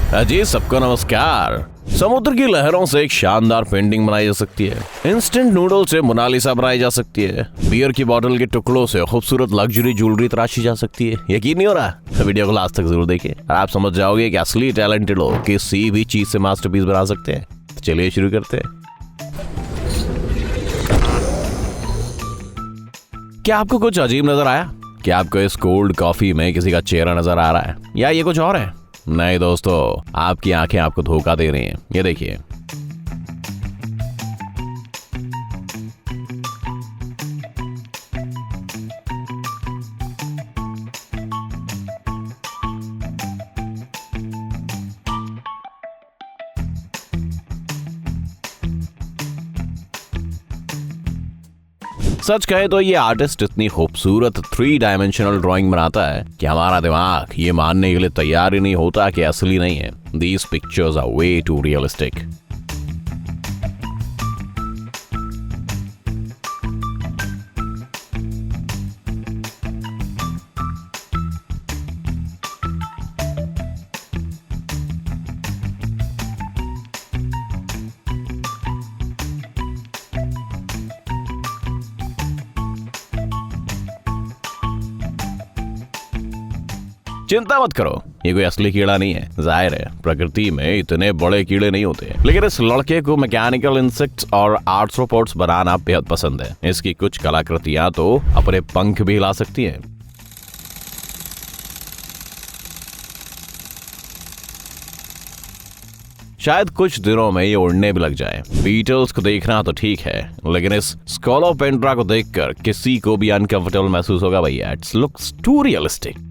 अजी सबको नमस्कार। समुद्र की लहरों से एक शानदार पेंटिंग बनाई जा सकती है। इंस्टेंट नूडल से मोनालिसा बनाई जा सकती है। बियर की बोतल के टुकड़ों से खूबसूरत लग्जरी ज्वेलरी तराशी जा सकती है। यकीन नहीं हो रहा? वीडियो को लास्ट तक जरूर देखिए और आप समझ जाओगे कि असली टैलेंटेड लोग किसी भी चीज से मास्टरपीस बना सकते हैं। तो चलिए शुरू करते हैं। क्या आपको कुछ अजीब नजर आया? क्या आपको इस कोल्ड कॉफी में किसी का चेहरा नजर आ रहा है या ये कुछ और है? नहीं दोस्तों, आपकी आंखें आपको धोखा दे रही हैं। ये देखिए, सच कहे तो ये आर्टिस्ट इतनी खूबसूरत 3 डायमेंशनल ड्राइंग बनाता है कि हमारा दिमाग ये मानने के लिए तैयार ही नहीं होता कि असली नहीं है। These pictures are way too realistic. चिंता मत करो, ये कोई असली कीड़ा नहीं है। जाहिर है प्रकृति में इतने बड़े कीड़े नहीं होते, लेकिन इस लड़के को मैकेनिकल इंसेक्ट्स और आर्थ्रोपोड्स बनाना बेहद पसंद है। इसकी कुछ कलाकृतियां तो अपने पंख भी हिला सकती हैं। शायद कुछ दिनों में ये उड़ने भी लग जाए। बीटल्स को देखना तो ठीक है, लेकिन इस स्कोलोपेंड्रा को देखकर किसी को भी अनकंफर्टेबल महसूस होगा भैया। It's looks too realistic.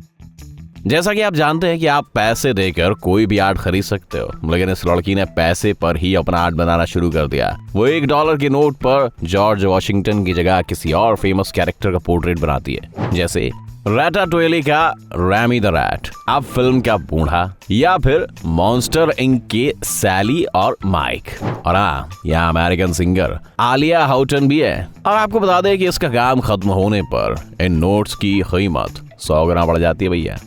जैसा कि आप जानते हैं कि आप पैसे देकर कोई भी आर्ट खरीद सकते हो, लेकिन इस लड़की ने पैसे पर ही अपना आर्ट बनाना शुरू कर दिया। वो $1 के नोट पर जॉर्ज वॉशिंगटन की जगह किसी और फेमस कैरेक्टर का पोर्ट्रेट बनाती है, जैसे रैटाटोइली का रैमी द रैट, अब फिल्म का बूढ़ा, या फिर मॉन्स्टर इंक के सैली और माइक। और हाँ, यहाँ अमेरिकन सिंगर आलिया हाउटन भी है। और आपको बता दें कि इसका काम खत्म होने पर इन नोट्स की कीमत 100 गुना बढ़ जाती है भैया।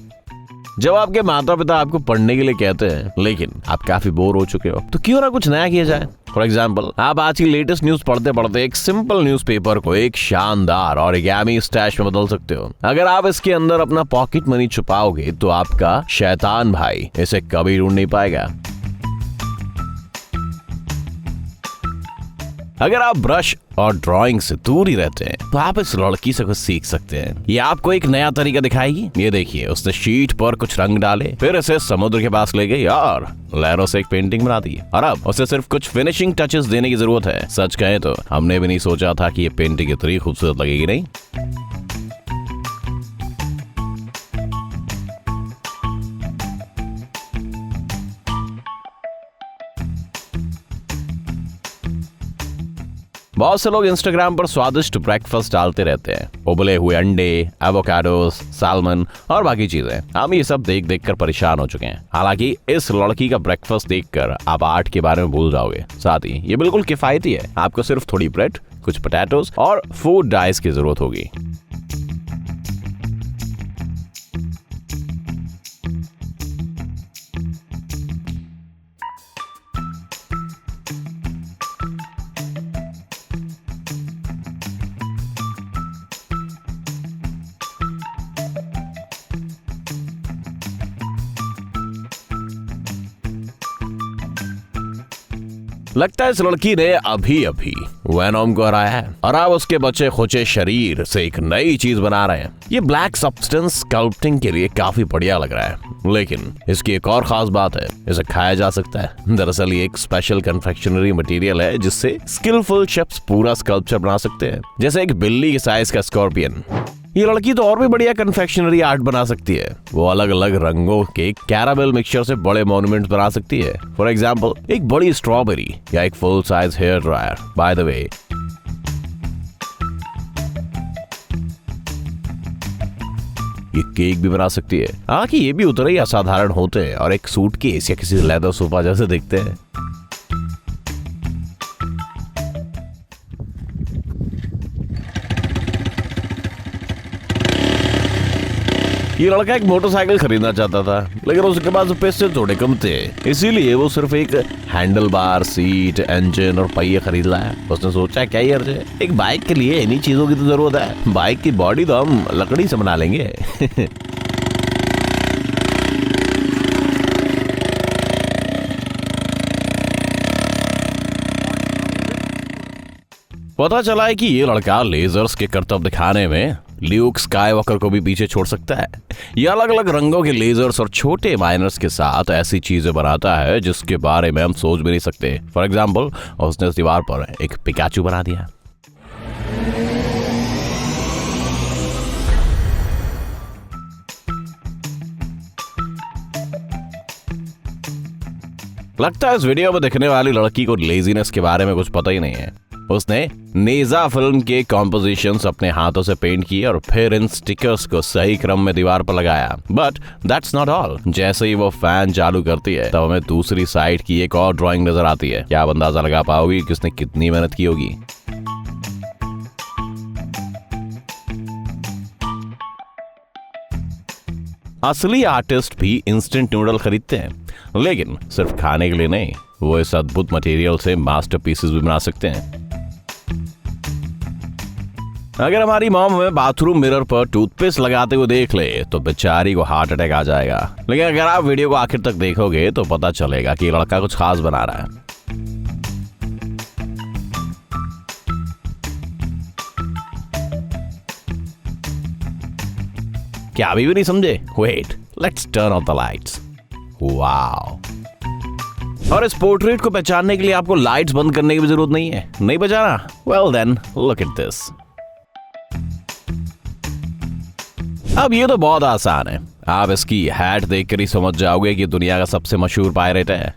जब आपके माता पिता आपको पढ़ने के लिए कहते हैं, लेकिन आप काफी बोर हो चुके हो, तो क्यों ना कुछ नया किया जाए। फॉर एग्जाम्पल, आप आज की लेटेस्ट न्यूज पढ़ते पढ़ते एक सिंपल न्यूज़पेपर को एक शानदार और ऑरिगेमी स्टैश में बदल सकते हो। अगर आप इसके अंदर अपना पॉकेट मनी छुपाओगे तो आपका शैतान भाई इसे कभी ढूंढ नहीं पाएगा। अगर आप ब्रश और ड्राइंग से दूर ही रहते हैं तो आप इस लड़की से कुछ सीख सकते हैं। ये आपको एक नया तरीका दिखाएगी। ये देखिए, उसने शीट पर कुछ रंग डाले, फिर इसे समुद्र के पास ले गई और लहरों से एक पेंटिंग बना दी। और अब उसे सिर्फ कुछ फिनिशिंग टचेस देने की जरूरत है। सच कहें तो हमने भी नहीं सोचा था कि ये पेंटिंग इतनी खूबसूरत लगेगी। नहीं, बहुत से लोग इंस्टाग्राम पर स्वादिष्ट ब्रेकफास्ट डालते रहते हैं। उबले हुए अंडे, एवोकाडोस, साल्मन और बाकी चीजें। हम ये सब देख देख कर परेशान हो चुके हैं। हालांकि इस लड़की का ब्रेकफास्ट देखकर आप आर्ट के बारे में भूल जाओगे। साथ ही ये बिल्कुल किफायती है। आपको सिर्फ थोड़ी ब्रेड, कुछ पोटैटोस और फूड डाइस की जरूरत होगी। लगता है इस लड़की ने अभी अभी वेनोम को हराया है और अब उसके बचे खुचे शरीर से एक नई चीज बना रहे हैं। ये ब्लैक सब्सटेंस स्कल्पटिंग के लिए काफी बढ़िया लग रहा है, लेकिन इसकी एक और खास बात है, इसे खाया जा सकता है। दरअसल ये एक स्पेशल कन्फेक्शनरी मटेरियल है जिससे स्किलफुल शेफ्स पूरा स्कल्पचर बना सकते हैं, जैसे एक बिल्ली के साइज का स्कॉर्पियन। ये लड़की तो और भी बढ़िया कन्फेक्शनरी आर्ट बना सकती है। वो अलग अलग रंगों के कैरामेल मिक्सचर से बड़े मॉन्यूमेंट्स बना सकती है। फॉर एग्जाम्पल, एक बड़ी स्ट्रॉबेरी या एक full size hair dryer. By the way, ये केक भी बना सकती है। हालांकि ये भी उतने ही असाधारण होते हैं और एक सूटकेस या किसी लेदर सोफा जैसे दिखते हैं। ये लड़का एक मोटरसाइकिल खरीदना चाहता था, लेकिन उसके पास पैसे थोड़े कम थे, इसीलिए वो सिर्फ एक हैंडल बार, सीट, इंजन और पहिए खरीद लाया। उसने सोचा क्या ही अर्ज है, एक बाइक के लिए इन्हीं चीजों की तो जरूरत है, बाइक की बॉडी तो हम लकड़ी से बना लेंगे। पता चला है कि ये लड़का लेजर्स के करतब दिखाने में ल्यूक स्काईवॉकर को भी पीछे छोड़ सकता है। ये अलग अलग रंगों के लेजर्स और छोटे माइनर्स के साथ ऐसी चीजें बनाता है जिसके बारे में हम सोच भी नहीं सकते। फॉर एग्जाम्पल, उसने उस दीवार पर एक पिकाचू बना दिया। लगता है इस वीडियो में दिखने वाली लड़की को लेजीनेस के बारे में कुछ पता ही नहीं है। उसने नेजा फिल्म के कॉम्पोजिशंस अपने हाथों से पेंट किए और फिर इन स्टिकर्स को सही क्रम में दीवार पर लगाया। But that's not all. जैसे ही वो फैन चालू करती है तब हमें दूसरी साइड की एक और ड्राइंग नजर आती है। क्या आप अंदाजा लगा पाओगी कि उसने कितनी मेहनत की होगी? असली आर्टिस्ट भी इंस्टेंट नूडल खरीदते हैं, लेकिन सिर्फ खाने के लिए नहीं, वो इस अद्भुत मटेरियल से मास्टरपीसेस भी बना सकते हैं। अगर हमारी मॉम हमें बाथरूम मिरर पर टूथपेस्ट लगाते हुए देख ले तो बेचारी को हार्ट अटैक आ जाएगा। लेकिन अगर आप वीडियो को आखिर तक देखोगे तो पता चलेगा कि लड़का कुछ खास बना रहा है। क्या अभी भी नहीं समझे? Wait, let's turn off the lights. Wow! और इस पोर्ट्रेट को पहचानने के लिए आपको लाइट्स बंद करने की भी जरूरत नहीं है। नहीं पहचाना? Well then look at this. अब ये तो बहुत आसान है, आप इसकी हैट देखकर ही समझ जाओगे कि दुनिया का सबसे मशहूर पायरेट है।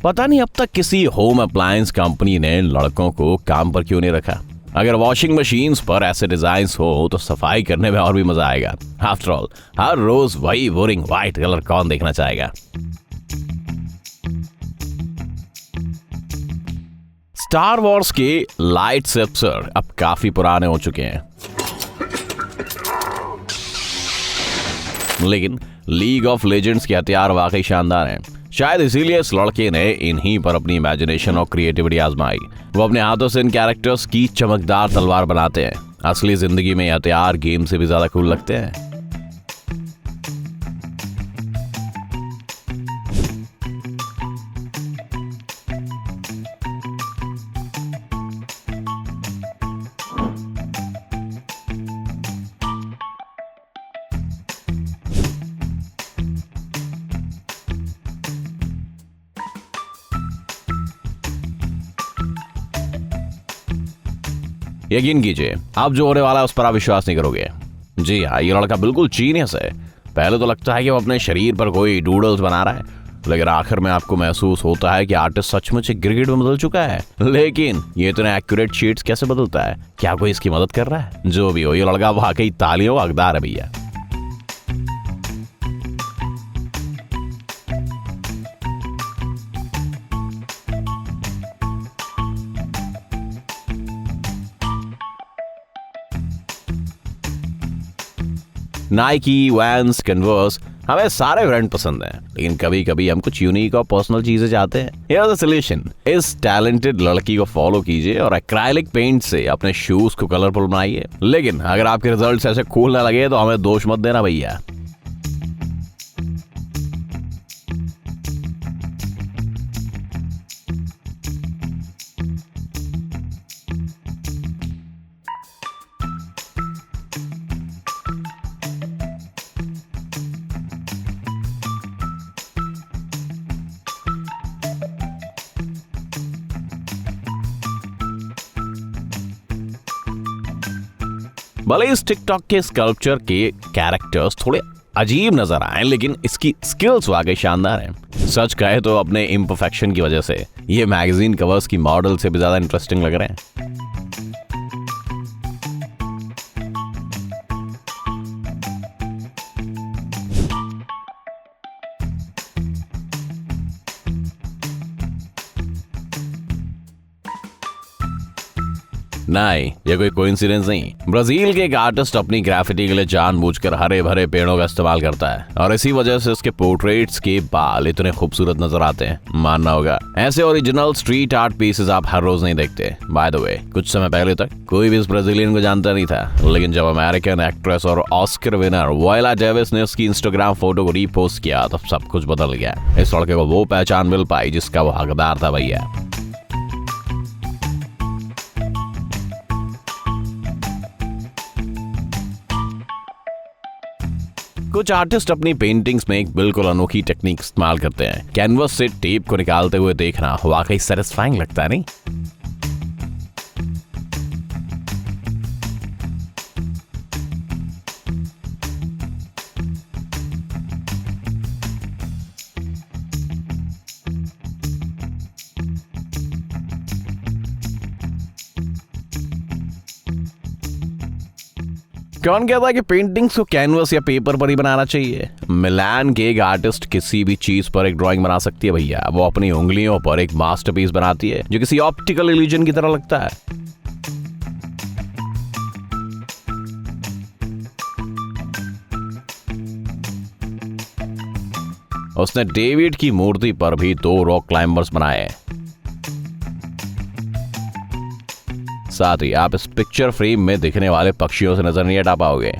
पता नहीं अब तक किसी होम अप्लायंस कंपनी ने लड़कों को काम पर क्यों नहीं रखा। अगर वॉशिंग मशीन्स पर ऐसे डिजाइन्स हो तो सफाई करने में और भी मजा आएगा। आफ्टर ऑल, हर रोज वही बोरिंग व्हाइट कलर कौन देखना चाहेगा? स्टार वॉर्स के लाइट सेप्टर अब काफी पुराने हो चुके हैं, लेकिन लीग ऑफ लेजेंड्स के हथियार वाकई शानदार हैं। शायद इसीलिए इस लड़के ने इन्हीं पर अपनी इमेजिनेशन और क्रिएटिविटी आजमाई। वो अपने हाथों से इन कैरेक्टर्स की चमकदार तलवार बनाते हैं। असली जिंदगी में हथियार गेम से भी ज्यादा कूल लगते हैं। यकीन कीजिए, अब जो होने वाला है उस पर आप विश्वास नहीं करोगे। जी हाँ, ये लड़का बिल्कुल जीनियस है। पहले तो लगता है कि वो अपने शरीर पर कोई डूडल्स बना रहा है, लेकिन आखिर में आपको महसूस होता है कि आर्टिस्ट सचमुच एक गिरगिट में बदल चुका है। लेकिन ये इतने एक्यूरेट शीट्स कैसे बदलता है? क्या कोई इसकी मदद कर रहा है? जो भी हो, ये लड़का वाकई तालियों का हकदार है भैया। नाइकी, वैंस, कन्वर्स, हमें सारे ब्रांड पसंद हैं, लेकिन कभी कभी हम कुछ यूनिक और पर्सनल चीजें चाहते हैं। Here's the solution। इस टैलेंटेड लड़की को फॉलो कीजिए और एक्राइलिक पेंट से अपने शूज को कलरफुल बनाइए। लेकिन अगर आपके रिजल्ट्स ऐसे कूल ना लगे तो हमें दोष मत देना भैया। भले इस टिकटॉक के स्कल्पचर के कैरेक्टर्स थोड़े अजीब नजर आए, लेकिन इसकी स्किल्स वाकई शानदार हैं। सच कहे तो अपने इम्परफेक्शन की वजह से ये मैगजीन कवर्स की मॉडल से भी ज्यादा इंटरेस्टिंग लग रहे हैं। नहीं, ये कोई कोइंसिडेंस नहीं। ब्राजील के एक आर्टिस्ट अपनी ग्राफिटी के लिए जानबूझकर हरे भरे पेड़ों का इस्तेमाल करता है और इसी वजह से उसके पोर्ट्रेट्स के बाल इतने खूबसूरत नजर आते हैं, मानना होगा। ऐसे ओरिजिनल स्ट्रीट आर्ट पीसेस आप हर रोज नहीं देखते। बाय द वे, कुछ समय पहले तक कोई भी इस ब्राजीलियन को जानता नहीं था, लेकिन जब अमेरिकन एक्ट्रेस और ऑस्कर विनर वायला डेविस ने उसकी इंस्टाग्राम फोटो को रीपोस्ट किया तब सब कुछ बदल गया। इस लड़के को वो पहचान मिल पाई जिसका वो हकदार था भैया। कुछ आर्टिस्ट अपनी पेंटिंग्स में एक बिल्कुल अनोखी टेक्निक इस्तेमाल करते हैं। कैनवस से टेप को निकालते हुए देखना वाकई सैटिस्फाइंग लगता है, नहीं? कौन कहता है कि पेंटिंग्स को कैनवस या पेपर पर ही बनाना चाहिए? मिलान के एक आर्टिस्ट किसी भी चीज पर एक ड्राइंग बना सकती है भैया। वो अपनी उंगलियों पर एक मास्टरपीस बनाती है जो किसी ऑप्टिकल इल्यूजन की तरह लगता है। उसने डेविड की मूर्ति पर भी 2 रॉक क्लाइंबर्स बनाए। साथ ही आप इस पिक्चर फ्रेम में दिखने वाले पक्षियों से नजर नहीं हटा पाओगे।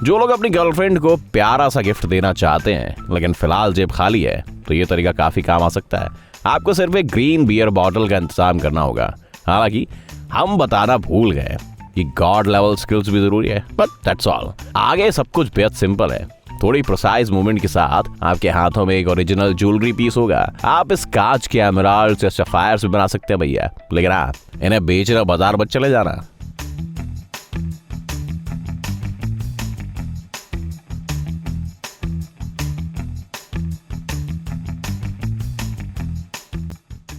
जो लोग अपनी गर्लफ्रेंड को प्यारा सा गिफ्ट देना चाहते हैं लेकिन फिलहाल जेब खाली है, तो ये तरीका काफी काम आ सकता है। आपको सिर्फ एक ग्रीन बियर बॉटल का इंतजाम करना होगा। हालांकि हम बताना भूल गए कि गॉड लेवल स्किल्स भी जरूरी है, बट दैट्स ऑल। आगे सब कुछ बेहद सिंपल है। थोड़ी प्रिसाइज मूवमेंट के साथ आपके हाथों में एक ओरिजिनल ज्वेलरी पीस होगा। आप इस कांच के एमराल्ड्स या सफायर्स भी बना सकते हैं भैया, लेकिन हाँ, इन्हें बेचना बाजार मत चले जाना।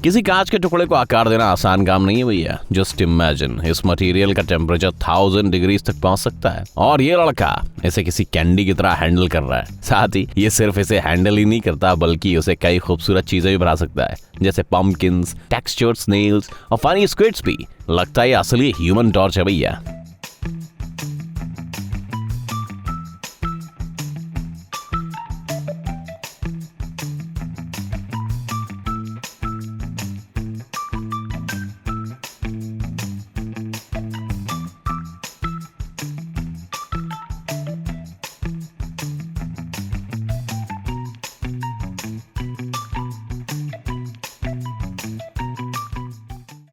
किसी कांच के टुकड़े को आकार देना आसान काम नहीं है भैया। जस्ट इमेजिन, इस मटेरियल का टेम्परेचर 1000 डिग्रीज तक पहुंच सकता है और ये लड़का इसे किसी कैंडी की तरह हैंडल कर रहा है। साथ ही ये सिर्फ इसे हैंडल ही नहीं करता बल्कि उसे कई खूबसूरत चीजें भी बना सकता है, जैसे पम्पकिंस, टेक्सचर्ड स्नेल्स और फनी स्क्विड्स भी। लगता है ये असली ह्यूमन टॉर्च है भैया।